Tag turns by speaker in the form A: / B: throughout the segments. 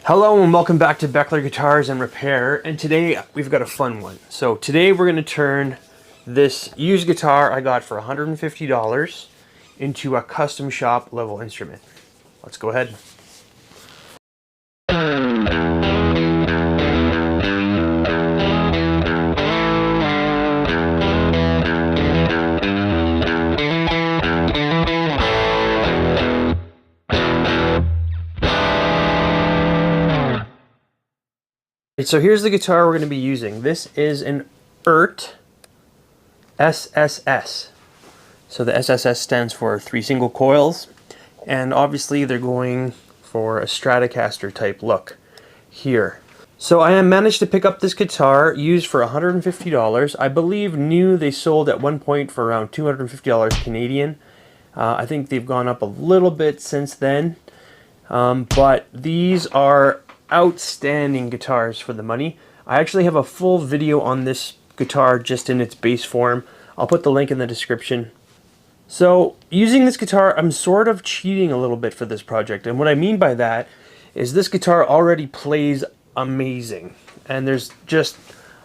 A: Hello and welcome back to Beckler Guitars and Repair, and today we've got a fun one. So today we're going to turn this used guitar I got for $150 into a custom shop level instrument. Let's go ahead. So here's the guitar we're going to be using. This is an Eart SSS. So the SSS stands for 3 single coils, and obviously they're going for a Stratocaster type look here. So I managed to pick up this guitar used for $150. I believe new they sold at one point for around $250 Canadian. I think they've gone up a little bit since then, but these are outstanding guitars for the money. I actually have a full video on this guitar just in its base form. I'll put the link in the description. So using this guitar, I'm sort of cheating a little bit for this project, and what I mean by that is this guitar already plays amazing, and there's just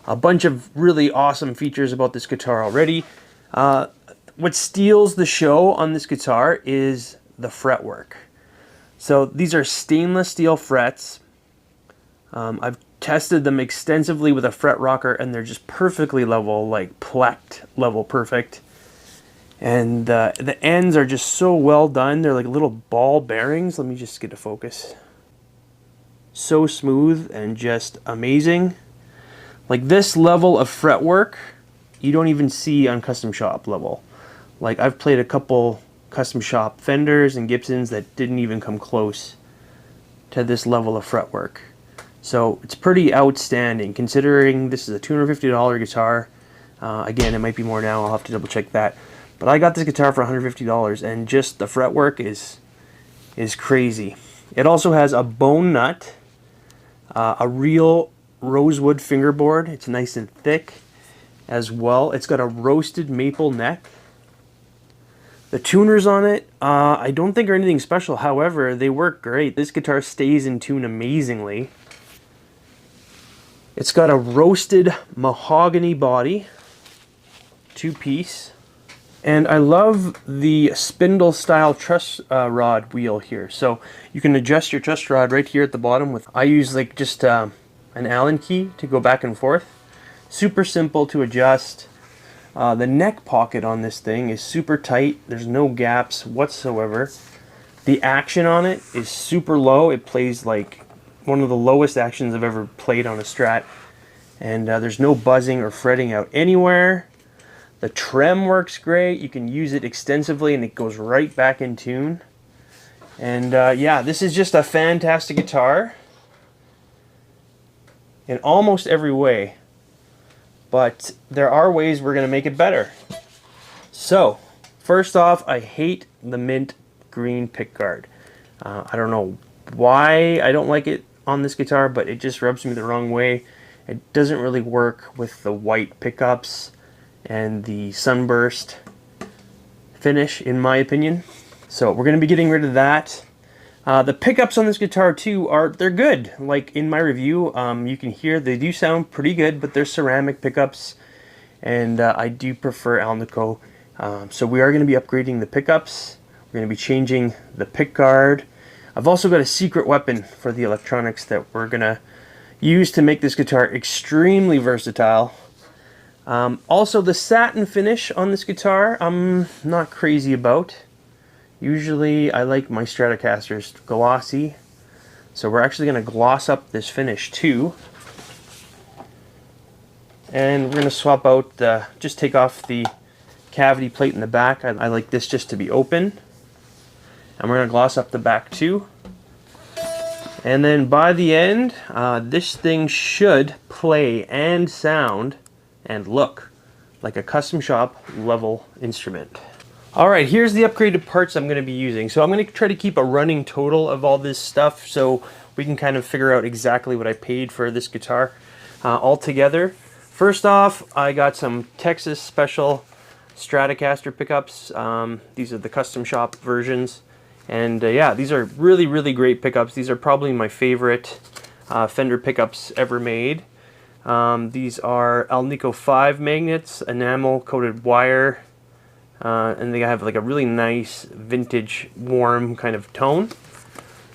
A: a bunch of really awesome features about this guitar already. What steals the show on this guitar is the fretwork. So these are stainless steel frets. I've tested them extensively with a fret rocker, and they're just perfectly level, like plecked level perfect. And the ends are just so well done. They're like little ball bearings. Let me just get a focus. So smooth and just amazing. Like this level of fretwork, you don't even see on custom shop level. Like I've played a couple custom shop Fenders and Gibsons that didn't even come close to this level of fretwork. So it's pretty outstanding considering this is a $250 guitar. Again, it might be more now, I'll have to double check that. But I got this guitar for $150, and just the fretwork is crazy. It also has a bone nut, a real rosewood fingerboard. It's nice and thick as well. It's got a roasted maple neck. The tuners on it, I don't think are anything special. However, they work great. This guitar stays in tune amazingly. It's got a roasted mahogany body, 2-piece. And I love the spindle style truss rod wheel here. So you can adjust your truss rod right here at the bottom with, I use like just an Allen key to go back and forth. Super simple to adjust. The neck pocket on this thing is super tight. There's no gaps whatsoever. The action on it is super low. It plays like one of the lowest actions I've ever played on a Strat. And there's no buzzing or fretting out anywhere. The trem works great. You can use it extensively and it goes right back in tune. And yeah, this is just a fantastic guitar in almost every way. But there are ways we're going to make it better. So, first off, I hate the mint green pickguard. I don't know why I don't like it on this guitar, but it just rubs me the wrong way. It doesn't really work with the white pickups and the sunburst finish, in my opinion. So we're going to be getting rid of that. The pickups on this guitar too they're good. Like in my review, you can hear they do sound pretty good, but they're ceramic pickups, and I do prefer Alnico. So we are going to be upgrading the pickups. We're going to be changing the pick guard. I've also got a secret weapon for the electronics that we're going to use to make this guitar extremely versatile. Also, the satin finish on this guitar, I'm not crazy about. Usually, I like my Stratocasters glossy. So we're actually going to gloss up this finish too. And we're going to swap out, just take off the cavity plate in the back. I like this just to be open. And we're going to gloss up the back too. And then by the end, this thing should play and sound and look like a custom shop level instrument. Alright, here's the upgraded parts I'm going to be using. So I'm going to try to keep a running total of all this stuff so we can kind of figure out exactly what I paid for this guitar altogether. First off, I got some Texas Special Stratocaster pickups. These are the custom shop versions. And yeah, these are really, really great pickups. These are probably my favorite Fender pickups ever made. These are Alnico 5 magnets, enamel coated wire, and they have like a really nice vintage warm kind of tone.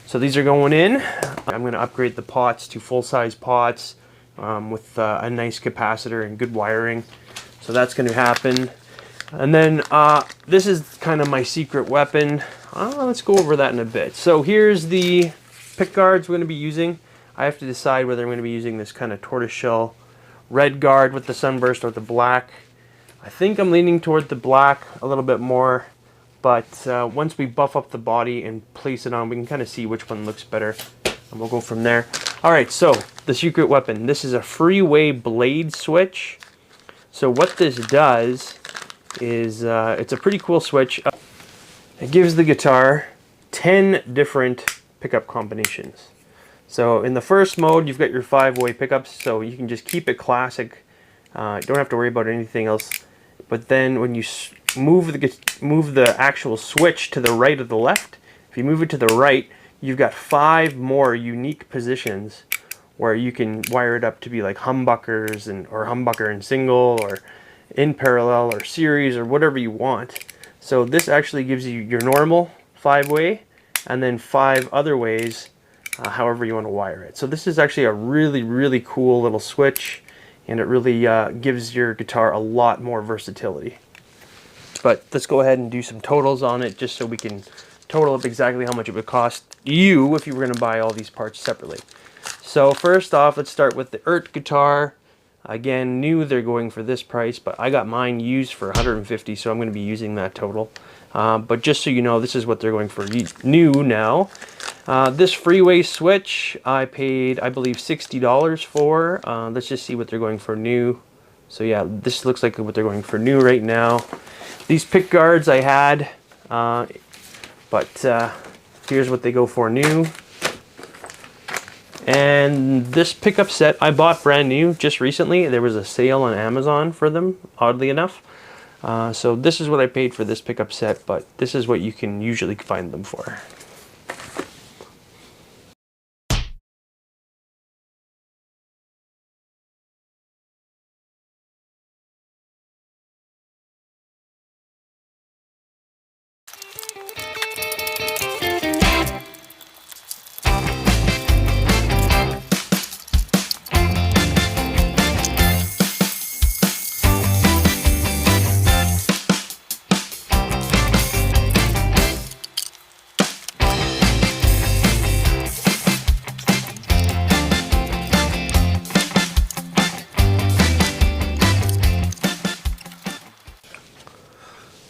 A: So these are going in. I'm going to upgrade the pots to full-size pots with a nice capacitor and good wiring. So that's going to happen. And then this is kind of my secret weapon. Let's go over that in a bit. So here's the pick guards we're going to be using. I have to decide whether I'm going to be using this kind of tortoiseshell red guard with the sunburst or the black. I think I'm leaning toward the black a little bit more, but once we buff up the body and place it on, we can kind of see which one looks better, and we'll go from there. Alright, so the secret weapon. This is a freeway blade switch. So what this does is, it's a pretty cool switch. It gives the guitar 10 different pickup combinations. So in the first mode, you've got your 5-way pickups, so you can just keep it classic. You don't have to worry about anything else. But then when you move the actual switch to the right or the left, if you move it to the right, you've got 5 more unique positions where you can wire it up to be like humbuckers or humbucker in single or in parallel or series or whatever you want. So this actually gives you your normal 5-way and then 5 other ways, however you want to wire it. So this is actually a really, really cool little switch, and it really gives your guitar a lot more versatility. But let's go ahead and do some totals on it just so we can total up exactly how much it would cost you if you were going to buy all these parts separately. So first off, let's start with the Eart guitar. Again, new, they're going for this price, but I got mine used for $150, so I'm going to be using that total. But just so you know, this is what they're going for new now. This freeway switch, I paid, I believe, $60 for. Let's just see what they're going for new. So yeah, this looks like what they're going for new right now. These pick guards I had, but here's what they go for new. And this pickup set I bought brand new just recently. There was a sale on Amazon for them, oddly enough. So this is what I paid for this pickup set, but this is what you can usually find them for.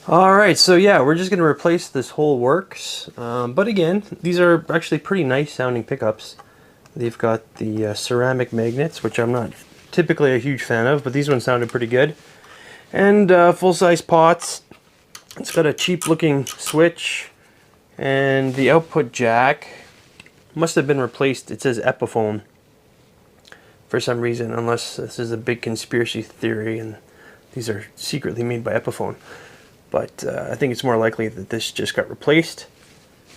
A: Alright, so yeah, we're just going to replace this whole works. But again, these are actually pretty nice sounding pickups. They've got the ceramic magnets, which I'm not typically a huge fan of, but these ones sounded pretty good. And full-size pots. It's got a cheap looking switch. And the output jack must have been replaced. It says Epiphone for some reason, unless this is a big conspiracy theory and these are secretly made by Epiphone. But I think it's more likely that this just got replaced.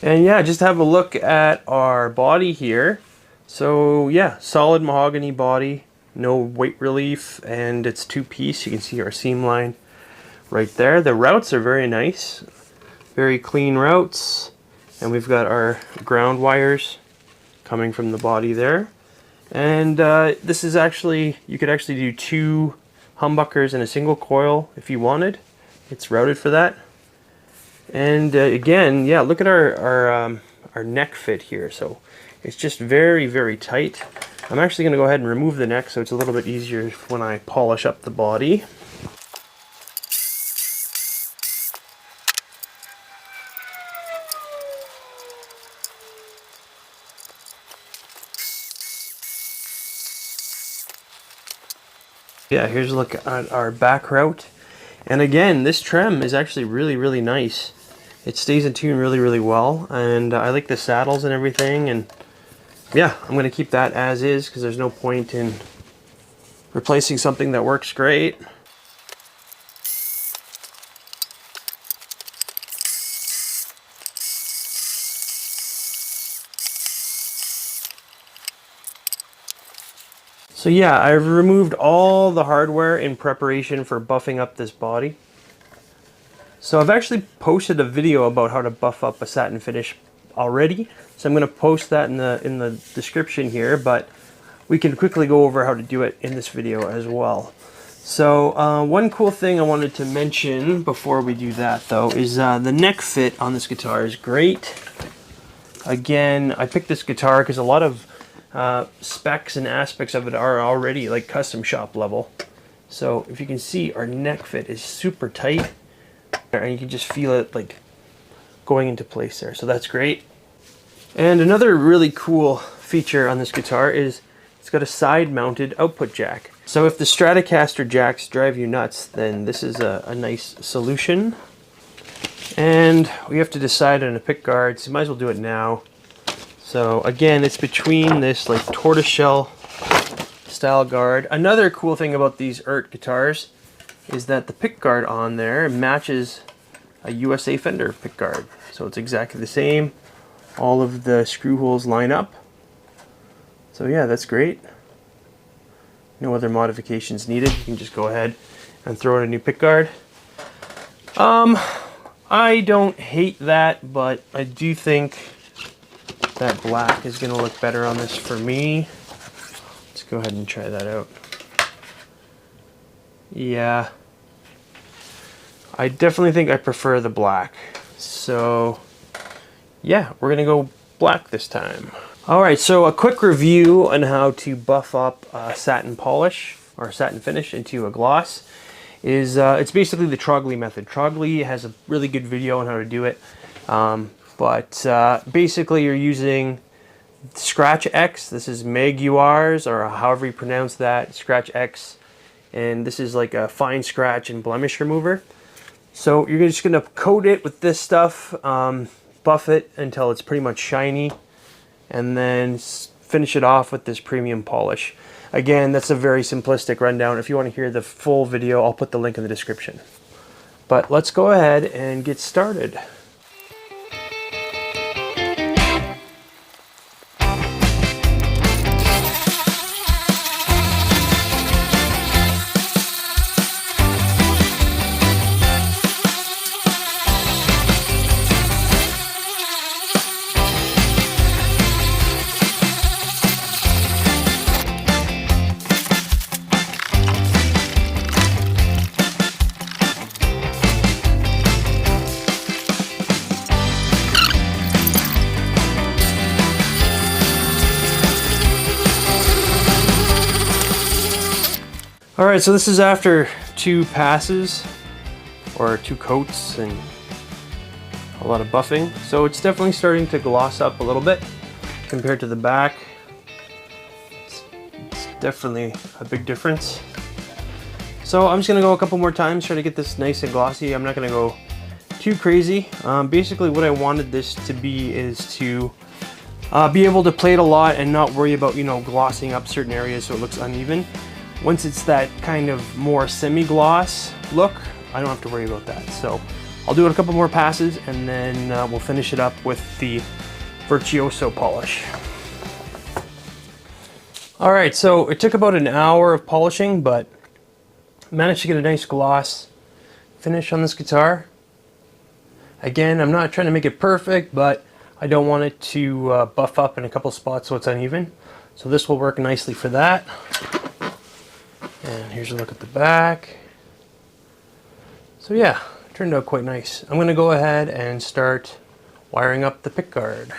A: And yeah, just have a look at our body here. So yeah, solid mahogany body, no weight relief, and it's 2-piece. You can see our seam line right there. The routes are very nice, very clean routes. And we've got our ground wires coming from the body there. And this is actually, you could actually do 2 humbuckers in a single coil if you wanted. It's routed for that. And again, yeah, look at our neck fit here. So it's just very, very tight. I'm actually going to go ahead and remove the neck so it's a little bit easier when I polish up the body. Yeah, here's a look at our back route. And again, this trem is actually really, really nice. It stays in tune really, really well. And I like the saddles and everything. And yeah, I'm going to keep that as is because there's no point in replacing something that works great. So yeah, I've removed all the hardware in preparation for buffing up this body. So I've actually posted a video about how to buff up a satin finish already. So I'm going to post that in the description here, but we can quickly go over how to do it in this video as well. So one cool thing I wanted to mention before we do that though is the neck fit on this guitar is great. Again, I picked this guitar because a lot of specs and aspects of it are already like custom shop level. So if you can see, our neck fit is super tight and you can just feel it like going into place there. So that's great. And another really cool feature on this guitar is it's got a side mounted output jack. So if the Stratocaster jacks drive you nuts, then this is a nice solution. And we have to decide on a pick guard, so might as well do it now. So again, it's between this like tortoiseshell style guard. Another cool thing about these Eart guitars is that the pick guard on there matches a USA Fender pick guard. So it's exactly the same. All of the screw holes line up. So yeah, that's great. No other modifications needed. You can just go ahead and throw in a new pick guard. I don't hate that, but I do think that black is going to look better on this for me. Let's go ahead and try that out. Yeah, I definitely think I prefer the black. So yeah, we're going to go black this time. Alright, so a quick review on how to buff up satin polish or satin finish into a gloss is it's basically the Trogley method. Trogley has a really good video on how to do it, but basically you're using Scratch X. This is Meguiar's, or however you pronounce that, Scratch X, and this is like a fine scratch and blemish remover. So you're just going to coat it with this stuff, buff it until it's pretty much shiny, and then finish it off with this premium polish. Again, that's a very simplistic rundown. If you want to hear the full video, I'll put the link in the description. But let's go ahead and get started. Alright, so this is after 2 passes, or 2 coats, and a lot of buffing. So it's definitely starting to gloss up a little bit compared to the back. It's definitely a big difference. So I'm just going to go a couple more times, try to get this nice and glossy. I'm not going to go too crazy. Basically what I wanted this to be is to be able to play it a lot and not worry about, you know, glossing up certain areas so it looks uneven. Once it's that kind of more semi-gloss look, I don't have to worry about that. So I'll do it a couple more passes and then we'll finish it up with the Virtuoso polish. Alright, so it took about an hour of polishing, but managed to get a nice gloss finish on this guitar. Again, I'm not trying to make it perfect, but I don't want it to buff up in a couple spots so it's uneven. So this will work nicely for that. And here's a look at the back. So yeah, it turned out quite nice. I'm going to go ahead and start wiring up the pickguard.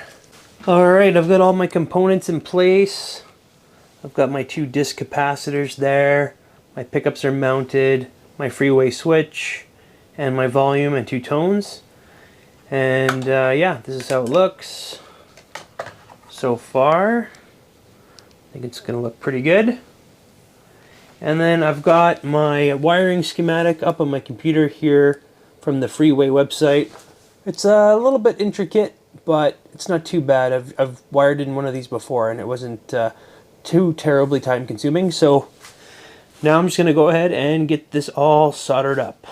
A: Alright, I've got all my components in place. I've got my 2 disc capacitors there. My pickups are mounted, my freeway switch, and my volume and 2 tones. And yeah, this is how it looks so far. I think it's going to look pretty good. And then I've got my wiring schematic up on my computer here from the Freeway website. It's a little bit intricate, but it's not too bad. I've wired in one of these before and it wasn't too terribly time consuming. So now I'm just going to go ahead and get this all soldered up.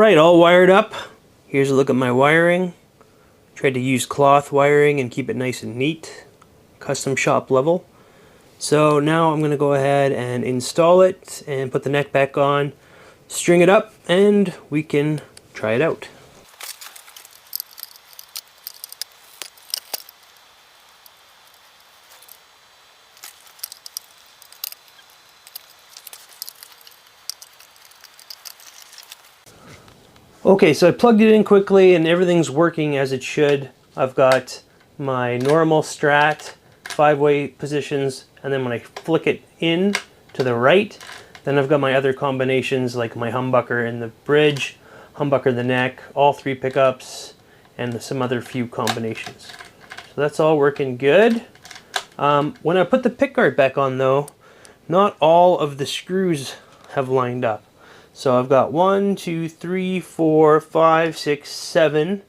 A: Alright, all wired up. Here's a look at my wiring. Tried to use cloth wiring and keep it nice and neat. Custom shop level. So now I'm going to go ahead and install it and put the neck back on, string it up, and we can try it out. Okay, so I plugged it in quickly and everything's working as it should. I've got my normal strat, 5-way positions, and then when I flick it in to the right, then I've got my other combinations like my humbucker in the bridge, humbucker in the neck, all 3 pickups, and some other few combinations. So that's all working good. When I put the pickguard back on though, not all of the screws have lined up. So I've got 1, 2, 3, 4, 5, 6, 7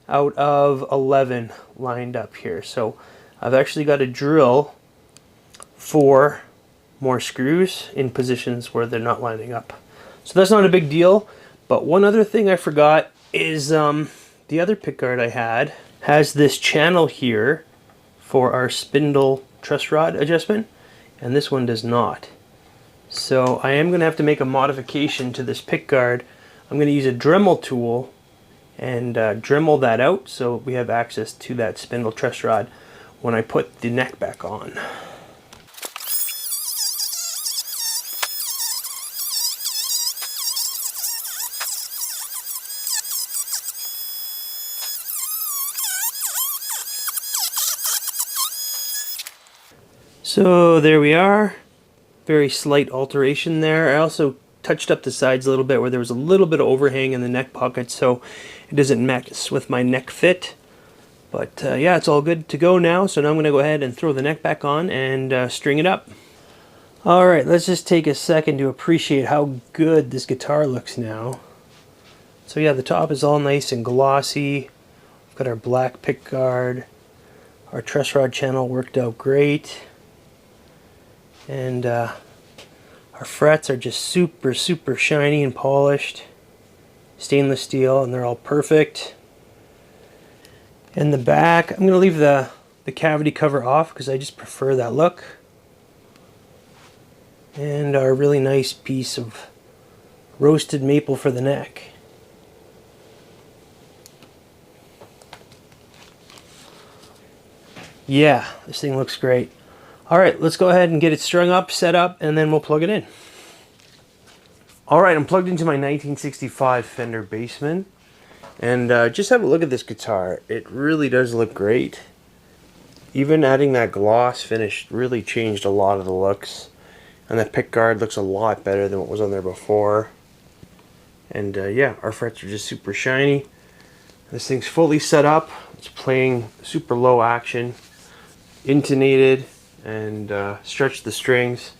A: out of 11 lined up here. So I've actually got to drill 4 more screws in positions where they're not lining up. So that's not a big deal. But one other thing I forgot is the other pickguard I had has this channel here for our spindle truss rod adjustment, and this one does not. So I am going to have to make a modification to this pickguard. I'm going to use a Dremel tool and Dremel that out so we have access to that spindle truss rod when I put the neck back on. So there we are. Very slight alteration there. I also touched up the sides a little bit where there was a little bit of overhang in the neck pocket, so it doesn't mess with my neck fit. But yeah, it's all good to go now. So now I'm going to go ahead and throw the neck back on and string it up. Alright, let's just take a second to appreciate how good this guitar looks now. So yeah, the top is all nice and glossy. We've got our black pickguard. Our truss rod channel worked out great. And our frets are just super shiny and polished. Stainless steel, and they're all perfect. And the back, I'm going to leave the cavity cover off because I just prefer that look. And our really nice piece of roasted maple for the neck. Yeah, this thing looks great. Alright, let's go ahead and get it strung up, set up, and then we'll plug it in. Alright, I'm plugged into my 1965 Fender Bassman. And just have a look at this guitar. It really does look great. Even adding that gloss finish really changed a lot of the looks. And the pickguard looks a lot better than what was on there before. And yeah, our frets are just super shiny. This thing's fully set up. It's playing super low action, intonated, and stretch the strings,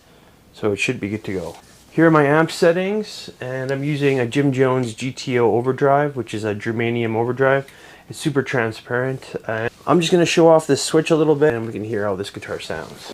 A: so it should be good to go. Here are my amp settings, and I'm using a Jim Jones GTO overdrive, which is a germanium overdrive. It's super transparent. I'm just going to show off this switch a little bit and we can hear how this guitar sounds.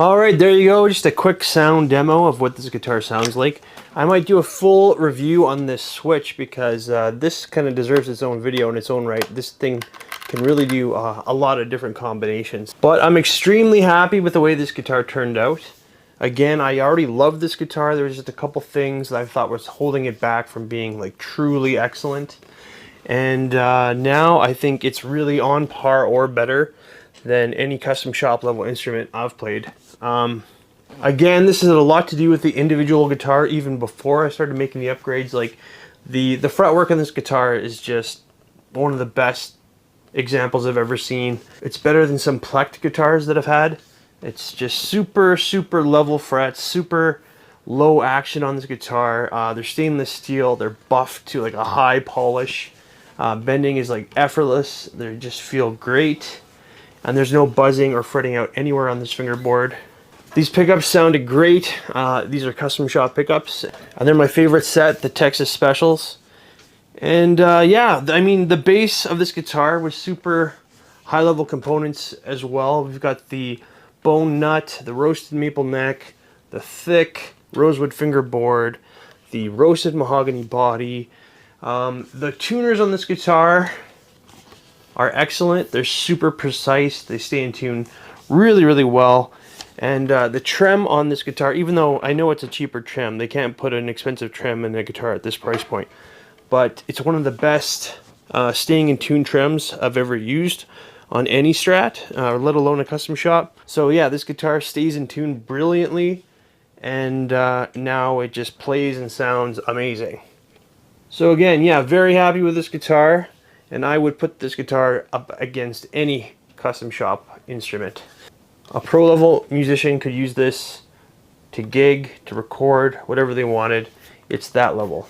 A: Alright, there you go, just a quick sound demo of what this guitar sounds like. I might do a full review on this switch because this kind of deserves its own video in its own right. This thing can really do a lot of different combinations. But I'm extremely happy with the way this guitar turned out. Again, I already loved this guitar. There was just a couple things that I thought was holding it back from being like truly excellent. And now I think it's really on par or better than any custom shop level instrument I've played. Again, this has a lot to do with the individual guitar. Even before I started making the upgrades, like the fretwork on this guitar is just one of the best examples I've ever seen. It's better than some plecked guitars that I've had. It's just super level frets, super low action on this guitar. They're stainless steel, they're buffed to like a high polish. Bending is like effortless. They just feel great. And there's no buzzing or fretting out anywhere on this fingerboard. These pickups sounded great. These are custom shop pickups. And they're my favorite set, the Texas Specials. And yeah, I mean, the bass of this guitar was super high level components as well. We've got the bone nut, the roasted maple neck, the thick rosewood fingerboard, the roasted mahogany body. The tuners on this guitar are excellent. They're super precise. They stay in tune really well. And the trem on this guitar, even though I know it's a cheaper trem, they can't put an expensive trem in a guitar at this price point. But it's one of the best staying in tune trims I've ever used on any Strat, let alone a custom shop. So yeah, this guitar stays in tune brilliantly, and now it just plays and sounds amazing. So again, yeah, very happy with this guitar, and I would put this guitar up against any custom shop instrument. A pro level musician could use this to gig, to record, whatever they wanted. It's that level.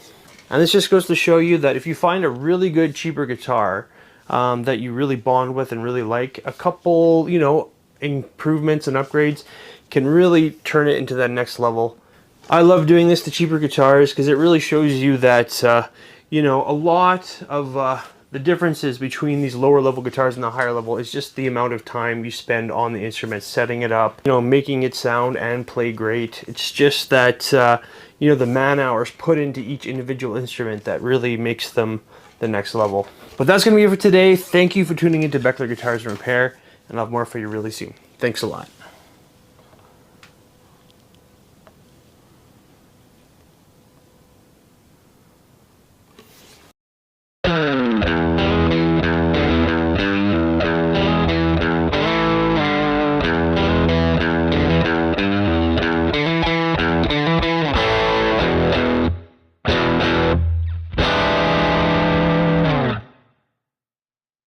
A: And this just goes to show you that if you find a really good cheaper guitar that you really bond with and really like, a couple, you know, improvements and upgrades can really turn it into that next level. I love doing this to cheaper guitars because it really shows you that, you know, a lot of the differences between these lower level guitars and the higher level is just the amount of time you spend on the instrument, setting it up, you know, making it sound and play great. It's just that, you know, the man hours put into each individual instrument that really makes them the next level. But that's going to be it for today. Thank you for tuning into Beckler Guitars and Repair, and I'll have more for you really soon. Thanks a lot.